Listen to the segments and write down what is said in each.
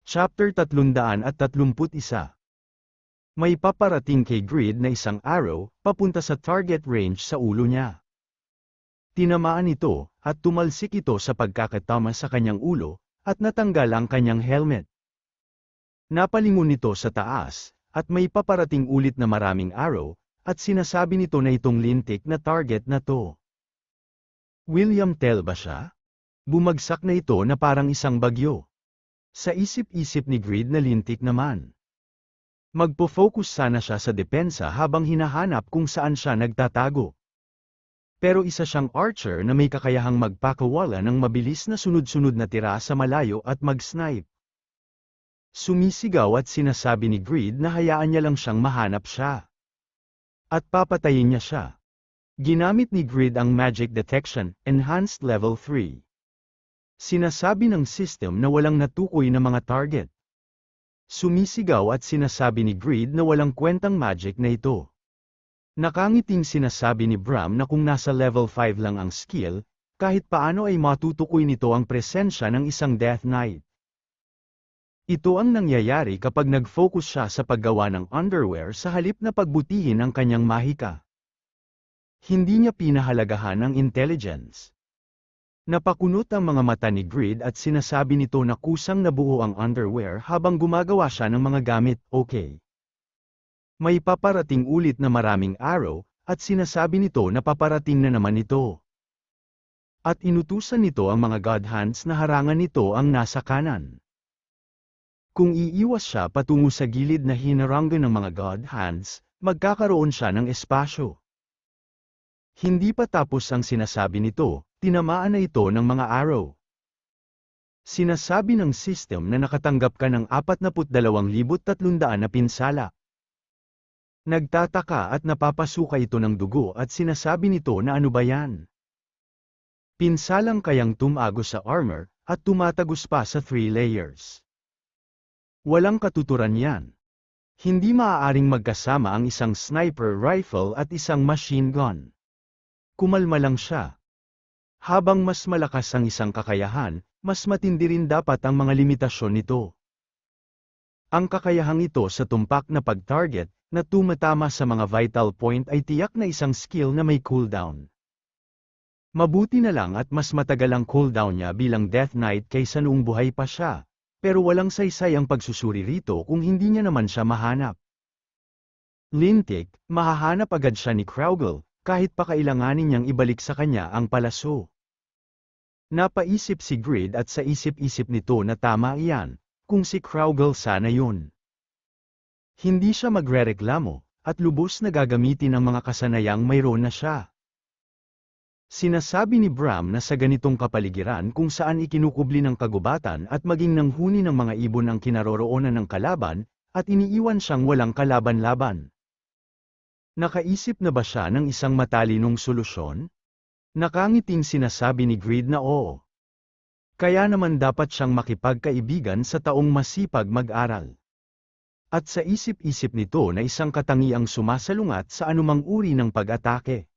Chapter 331. May paparating kay Grid na isang arrow, papunta sa target range sa ulo niya. Tinamaan ito, at tumalsik ito sa pagkakatama sa kanyang ulo, at natanggal ang kanyang helmet. Napalingon nito sa taas, at may paparating ulit na maraming arrow, at sinasabi nito na itong lintik na target na to. William Tell ba siya? Bumagsak na ito na parang isang bagyo. Sa isip-isip ni Grid na lintik naman. Magpo-focus sana siya sa depensa habang hinahanap kung saan siya nagtatago. Pero isa siyang archer na may kakayahang magpakawala ng mabilis na sunod-sunod na tira sa malayo at mag-snipe. Sumisigaw at sinasabi ni Grid na hayaan niya lang siyang mahanap siya. At papatayin niya siya. Ginamit ni Grid ang Magic Detection, Enhanced Level 3. Sinasabi ng system na walang natukoy na mga target. Sumisigaw at sinasabi ni Grid na walang kwentang magic na ito. Nakangiting sinasabi ni Bram na kung nasa level 5 lang ang skill, kahit paano ay matutukoy nito ang presensya ng isang Death Knight. Ito ang nangyayari kapag nag-focus siya sa paggawa ng underwear sa halip na pagbutihin ang kanyang mahika. Hindi niya pinahalagahan ang intelligence. Napakunot ang mga mata ni Grid at sinasabi nito na kusang nabuo ang underwear habang gumagawa siya ng mga gamit, okay. May paparating ulit na maraming arrow, at sinasabi nito na paparating na naman ito. At inutusan nito ang mga God Hands na harangan nito ang nasa kanan. Kung iiwas siya patungo sa gilid na hinarangan ng mga God Hands, magkakaroon siya ng espasyo. Hindi pa tapos ang sinasabi nito, tinamaan na ito ng mga arrow. Sinasabi ng system na nakatanggap ka ng 42,300 na pinsala. Nagtataka at napapasuka ito ng dugo at sinasabi nito na ano ba yan? Pinsalang kayang tumagos sa armor, at tumatagos pa sa 3 layers. Walang katuturan yan. Hindi maaaring magkasama ang isang sniper rifle at isang machine gun. Kumalma lang siya. Habang mas malakas ang isang kakayahan, mas matindi rin dapat ang mga limitasyon nito. Ang kakayahang ito sa tumpak na pag-target, na tumatama sa mga vital point ay tiyak na isang skill na may cooldown. Mabuti na lang at mas matagal ang cooldown niya bilang Death Knight kaysa noong buhay pa siya, pero walang saysay ang pagsusuri rito kung hindi niya naman siya mahanap. Lintik, mahahanap agad siya ni Kraugle, kahit pa kailanganin niyang ibalik sa kanya ang palaso. Napaisip si Grid at sa isip-isip nito na tama iyan, kung si Kraugle sana yun. Hindi siya magrereklamo, at lubos na gagamitin ang mga kasanayang mayroon na siya. Sinasabi ni Bram na sa ganitong kapaligiran kung saan ikinukubli ng kagubatan at maging nanghuni ng mga ibon ang kinaroroonan ng kalaban, at iniiwan siyang walang kalaban-laban. Nakaisip na ba siya ng isang matalinong solusyon? Nakangiting sinasabi ni Grid na oo. Kaya naman dapat siyang makipagkaibigan sa taong masipag mag-aral. At sa isip-isip nito na isang katangiang sumasalungat sa anumang uri ng pag-atake.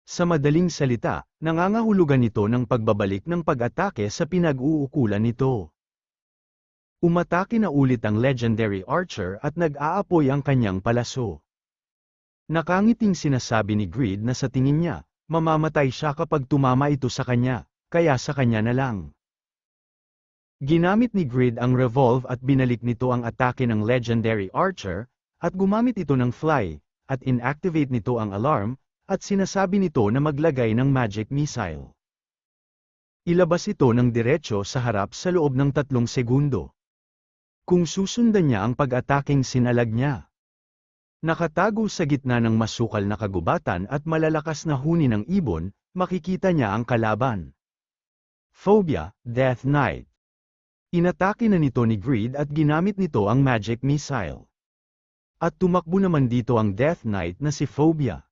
Sa madaling salita, nangangahulugan nito ng pagbabalik ng pag-atake sa pinag-uukulan nito. Umatake na ulit ang legendary archer at nag-aapoy ang kanyang palaso. Nakangiting sinasabi ni Grid na sa tingin niya, mamamatay siya kapag tumama ito sa kanya, kaya sa kanya na lang. Ginamit ni Grid ang revolve at binalik nito ang atake ng legendary archer, at gumamit ito ng fly, at inactivate nito ang alarm, at sinasabi nito na maglagay ng magic missile. Ilabas ito ng diretso sa harap sa loob ng 3 segundo. Kung susundan niya ang pag-ataking sinalag niya. Nakatago sa gitna ng masukal na kagubatan at malalakas na huni ng ibon, makikita niya ang kalaban. Phobia, Death Knight. Inatake na nito ni Grid at ginamit nito ang magic missile. At tumakbo naman dito ang Death Knight na si Phobia.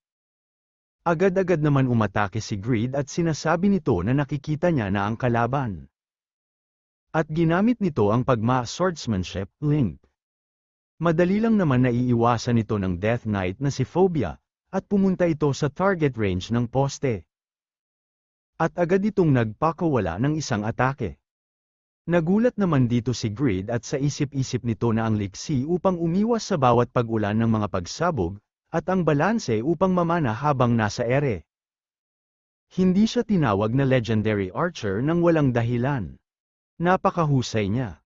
Agad-agad naman umatake si Grid at sinasabi nito na nakikita niya na ang kalaban. At ginamit nito ang pagma-swordsmanship, link. Madali lang naman naiiwasan nito ng Death Knight na si Phobia, at pumunta ito sa target range ng poste. At agad itong nagpakawala ng isang atake. Nagulat naman dito si Grid at sa isip-isip nito na ang liksi upang umiwas sa bawat pag-ulan ng mga pagsabog, at ang balanse upang mamana habang nasa ere. Hindi siya tinawag na legendary archer nang walang dahilan. Napakahusay niya.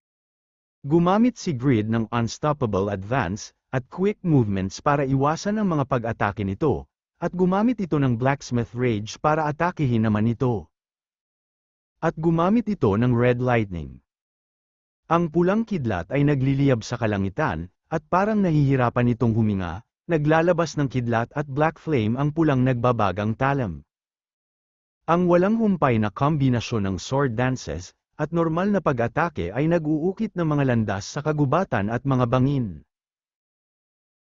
Gumamit si Grid ng unstoppable advance, at quick movements para iwasan ang mga pag-atake nito, at gumamit ito ng Blacksmith Rage para atakehin naman ito. At gumamit ito ng Red Lightning. Ang pulang kidlat ay nagliliyab sa kalangitan, at parang nahihirapan itong huminga, naglalabas ng kidlat at Black Flame ang pulang nagbabagang talam. Ang walang humpay na kombinasyon ng sword dances, at normal na pag-atake ay nag-uukit ng mga landas sa kagubatan at mga bangin.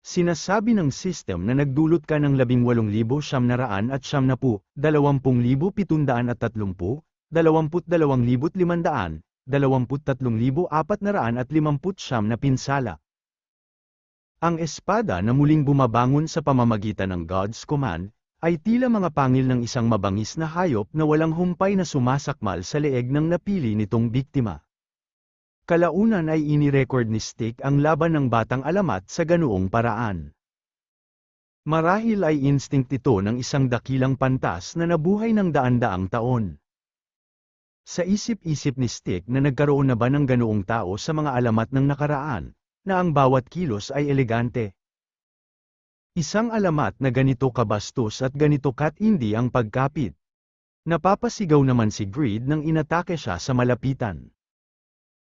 Sinasabi ng system na nagdulot ka ng 18,770, 20,730, 22,500, 23,450 na pinsala. Ang espada na muling bumabangon sa pamamagitan ng God's Command, ay tila mga pangil ng isang mabangis na hayop na walang humpay na sumasakmal sa leeg ng napili nitong biktima. Kalaunan ay inirecord ni Stick ang laban ng Batang Alamat sa ganoong paraan. Marahil ay instinct ito ng isang dakilang pantas na nabuhay ng daan-daang taon. Sa isip-isip ni Stick na nagkaroon na ba ng ganoong tao sa mga alamat ng nakaraan, na ang bawat kilos ay elegante. Isang alamat na ganito kabastos at ganito katindi ang pagkapit. Napapasigaw naman si Grid nang inatake siya sa malapitan.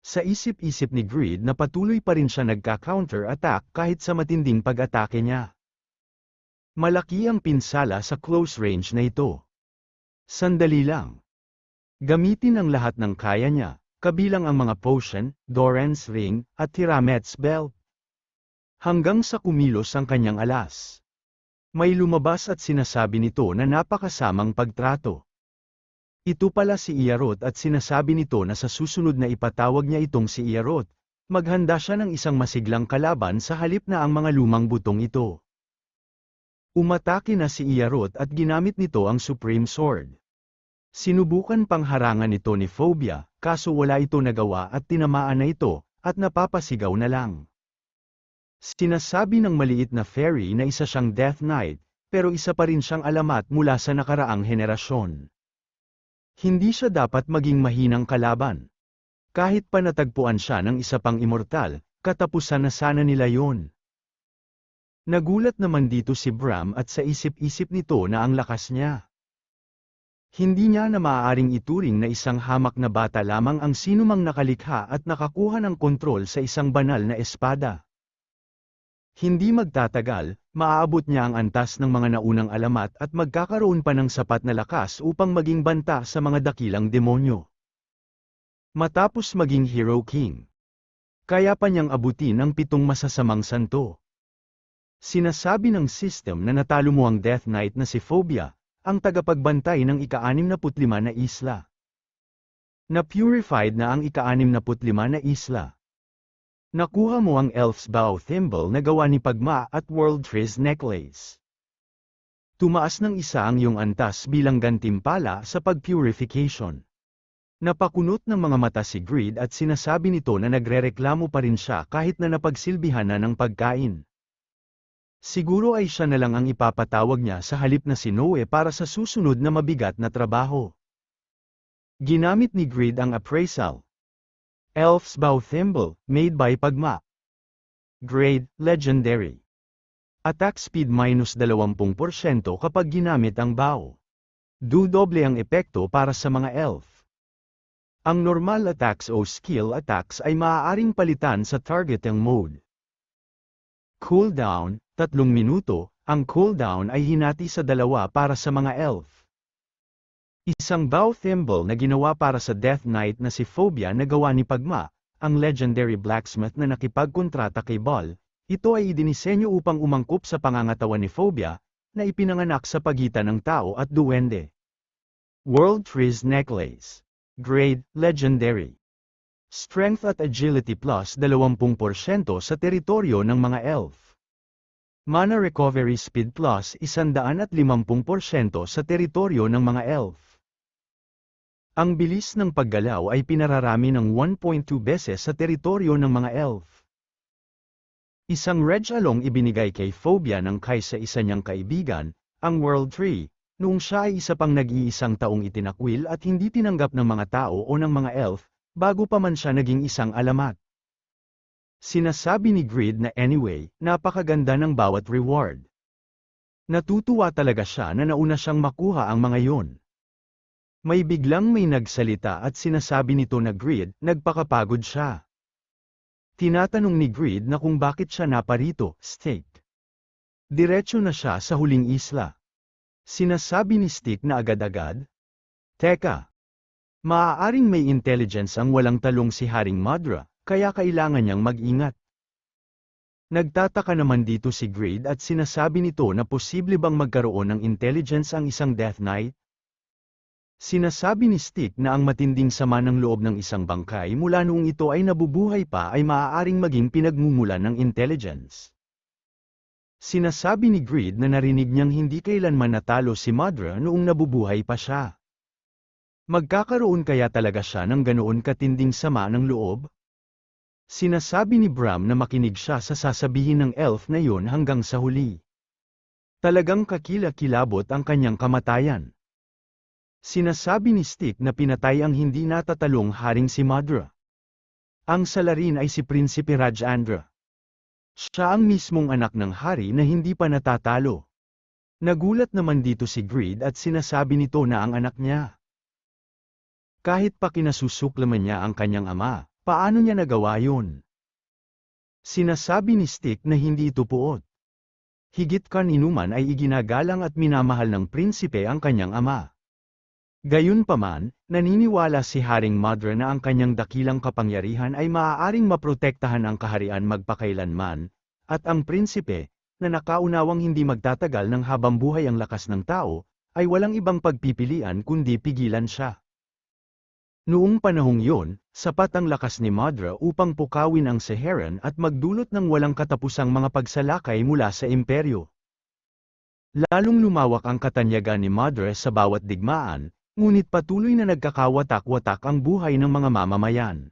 Sa isip-isip ni Grid na patuloy pa rin siya nagka-counter-attack kahit sa matinding pag-atake niya. Malaki ang pinsala sa close range na ito. Sandali lang. Gamitin ang lahat ng kaya niya, kabilang ang mga potion, Doran's ring, at Tiamat's belt. Hanggang sa kumilos ang kanyang alas. May lumabas at sinasabi nito na napakasamang pagtrato. Ito pala si Iarot at sinasabi nito na sa susunod na ipatawag niya itong si Iarot, maghanda siya ng isang masiglang kalaban sa halip na ang mga lumang butong ito. Umatake na si Iarot at ginamit nito ang Supreme Sword. Sinubukan pang harangan ito ni Phobia, kaso wala ito nagawa at tinamaan na ito, at napapasigaw na lang. Sinasabi ng maliit na fairy na isa siyang Death Knight, pero isa pa rin siyang alamat mula sa nakaraang henerasyon. Hindi siya dapat maging mahinang kalaban. Kahit pa natagpuan siya ng isa pang immortal, katapusan na sana nila yon. Nagulat naman dito si Bram at sa isip-isip nito na ang lakas niya. Hindi niya na maaaring ituring na isang hamak na bata lamang ang sinumang nakalikha at nakakuha ng kontrol sa isang banal na espada. Hindi magtatagal, maaabot niya ang antas ng mga naunang alamat at magkakaroon pa ng sapat na lakas upang maging banta sa mga dakilang demonyo. Matapos maging Hero King, kaya pa niyang abutin ang 7 masasamang santo. Sinasabi ng system na natalo mo ang Death Knight na si Phobia, ang tagapagbantay ng ika-65 na isla. Na-purified na ang ika-65 na isla. Nakuha mo ang Elf's Bow Thimble na gawa ni Pagma at World Trees Necklace. Tumaas ng isa ang iyong antas bilang gantimpala sa pag-purification. Napakunot ng mga mata si Grid at sinasabi nito na nagrereklamo pa rin siya kahit na napagsilbihan na ng pagkain. Siguro ay siya na lang ang ipapatawag niya sa halip na si Noe para sa susunod na mabigat na trabaho. Ginamit ni Grid ang appraisal. Elf's Bow Thimble, made by Pagma. Grade, Legendary. Attack speed minus 20% kapag ginamit ang bow. Dudoble ang epekto para sa mga elf. Ang normal attacks o skill attacks ay maaaring palitan sa targeting mode. Cooldown, 3 minuto, ang cooldown ay hinati sa 2 para sa mga elf. Isang bow thimble na ginawa para sa Death Knight na si Phobia na gawa ni Pagma, ang legendary blacksmith na nakipagkontrata kay Ball, ito ay idinisenyo upang umangkop sa pangangatawan ni Phobia, na ipinanganak sa pagitan ng tao at duwende. World Trees Necklace. Grade, Legendary. Strength at Agility plus 20% sa teritoryo ng mga elf. Mana Recovery Speed plus 150% sa teritoryo ng mga elf. Ang bilis ng paggalaw ay pinararami ng 1.2 beses sa teritoryo ng mga elf. Isang Regalong ibinigay kay Phobia ng kaysa isa niyang kaibigan, ang World Tree, noong siya ay isa pang nag-iisang taong itinakwil at hindi tinanggap ng mga tao o ng mga elf, bago pa man siya naging isang alamat. Sinasabi ni Grid na anyway, napakaganda ng bawat reward. Natutuwa talaga siya na nauna siyang makuha ang mga yon. May nagsalita at sinasabi nito na Grid, nagpakapagod siya. Tinatanong ni Grid na kung bakit siya naparito, Stick. Diretso na siya sa huling isla. Sinasabi ni Stick na agad-agad, Teka. Maaaring may intelligence ang walang talong si Haring Madra, kaya kailangan niyang mag-ingat. Nagtataka naman dito si Grid at sinasabi nito na posible bang magkaroon ng intelligence ang isang Death Knight? Sinasabi ni Stick na ang matinding sama ng loob ng isang bangkay mula noong ito ay nabubuhay pa ay maaaring maging pinagmumulan ng intelligence. Sinasabi ni Grid na narinig niyang hindi kailanman natalo si Madra noong nabubuhay pa siya. Magkakaroon kaya talaga siya ng ganoon katinding sama ng loob? Sinasabi ni Bram na makinig siya sa sasabihin ng elf na yon hanggang sa huli. Talagang kakilakilabot ang kanyang kamatayan. Sinasabi ni Stick na pinatay ang hindi natatalong haring si Madra. Ang salarin ay si Prinsipe Rajandra. Siya ang mismong anak ng hari na hindi pa natatalo. Nagulat naman dito si Grid at sinasabi nito na ang anak niya. Kahit pa kinasusuklaman niya ang kanyang ama, paano niya nagawa yun? Sinasabi ni Stick na hindi ito puot. Higit kaninuman ay iginagalang at minamahal ng prinsipe ang kanyang ama. Gayunpaman, naniniwala si Haring Madra na ang kanyang dakilang kapangyarihan ay maaaring maprotektahan ang kaharian magpakailanman, at ang prinsipe, na nakaunawang hindi magtatagal ng habang buhay ang lakas ng tao, ay walang ibang pagpipilian kundi pigilan siya. Noong panahong yon, sapat ang lakas ni Madra upang pukawin ang Seheran at magdulot ng walang katapusang mga pagsalakay mula sa imperyo. Lalong lumawak ang katanyagan ni Madra sa bawat digmaan, ngunit patuloy na nagkakawatak-watak ang buhay ng mga mamamayan.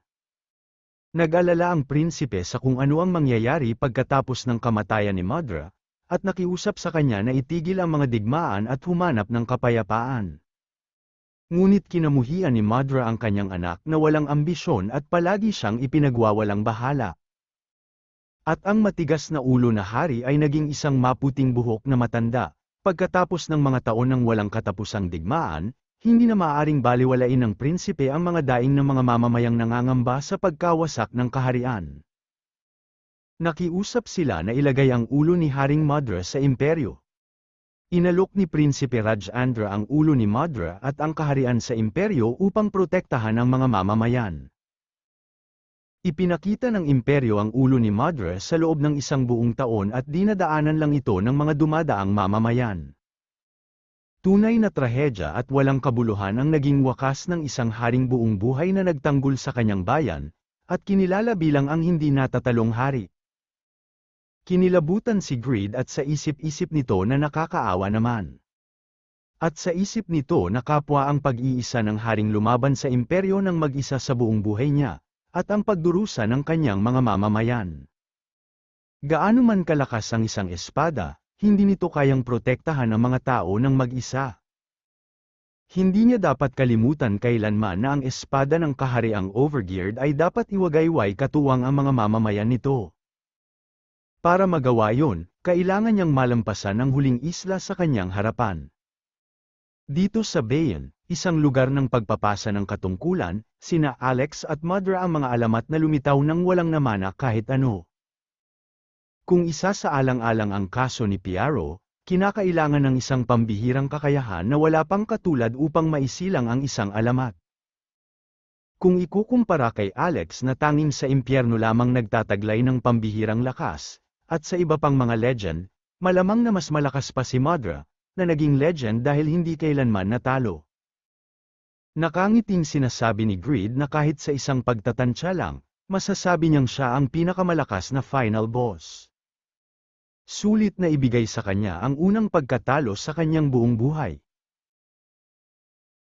Nag-alala ang prinsipe sa kung ano ang mangyayari pagkatapos ng kamatayan ni Madra, at nakiusap sa kanya na itigil ang mga digmaan at humanap ng kapayapaan. Ngunit kinamuhian ni Madra ang kanyang anak na walang ambisyon at palagi siyang ipinagwawalang bahala. At ang matigas na ulo na hari ay naging isang maputing buhok na matanda, pagkatapos ng mga taon ng walang katapusang digmaan, hindi na maaaring baliwalain ng prinsipe ang mga daing ng mga mamamayang nangangamba sa pagkawasak ng kaharian. Nakiusap sila na ilagay ang ulo ni Haring Madra sa imperyo. Inalok ni Prinsipe Rajandra ang ulo ni Madra at ang kaharian sa imperyo upang protektahan ang mga mamamayan. Ipinakita ng imperyo ang ulo ni Madra sa loob ng isang buong taon at dinadaanan lang ito ng mga dumadaang mamamayan. Tunay na trahedya at walang kabuluhan ang naging wakas ng isang haring buong buhay na nagtanggol sa kanyang bayan, at kinilala bilang ang hindi natatalong hari. Kinilabutan si Grid at sa isip-isip nito na nakakaawa naman. At sa isip nito na kapwa ang pag-iisa ng haring lumaban sa imperyo ng mag-isa sa buong buhay niya, at ang pagdurusa ng kanyang mga mamamayan. Gaano man kalakas ang isang espada, hindi nito kayang protektahan ang mga tao ng mag-isa. Hindi niya dapat kalimutan kailanman na ang espada ng kahariang Overgeared ay dapat iwagayway katuwang ang mga mamamayan nito. Para magawa yon, kailangan niyang malampasan ang huling isla sa kanyang harapan. Dito sa Bayan, isang lugar ng pagpapasa ng katungkulan, sina Alex at Madra ang mga alamat na lumitaw nang walang namana kahit ano. Kung isa sa alang-alang ang kaso ni Piaro, kinakailangan ng isang pambihirang kakayahan na wala pang katulad upang maisilang ang isang alamat. Kung ikukumpara kay Alex na tanging sa impyerno lamang nagtataglay ng pambihirang lakas, at sa iba pang mga legend, malamang na mas malakas pa si Madra, na naging legend dahil hindi kailanman natalo. Nakangiting sinasabi ni Grid na kahit sa isang pagtatansya lang, masasabi niyang siya ang pinakamalakas na final boss. Sulit na ibigay sa kanya ang unang pagkatalo sa kanyang buong buhay.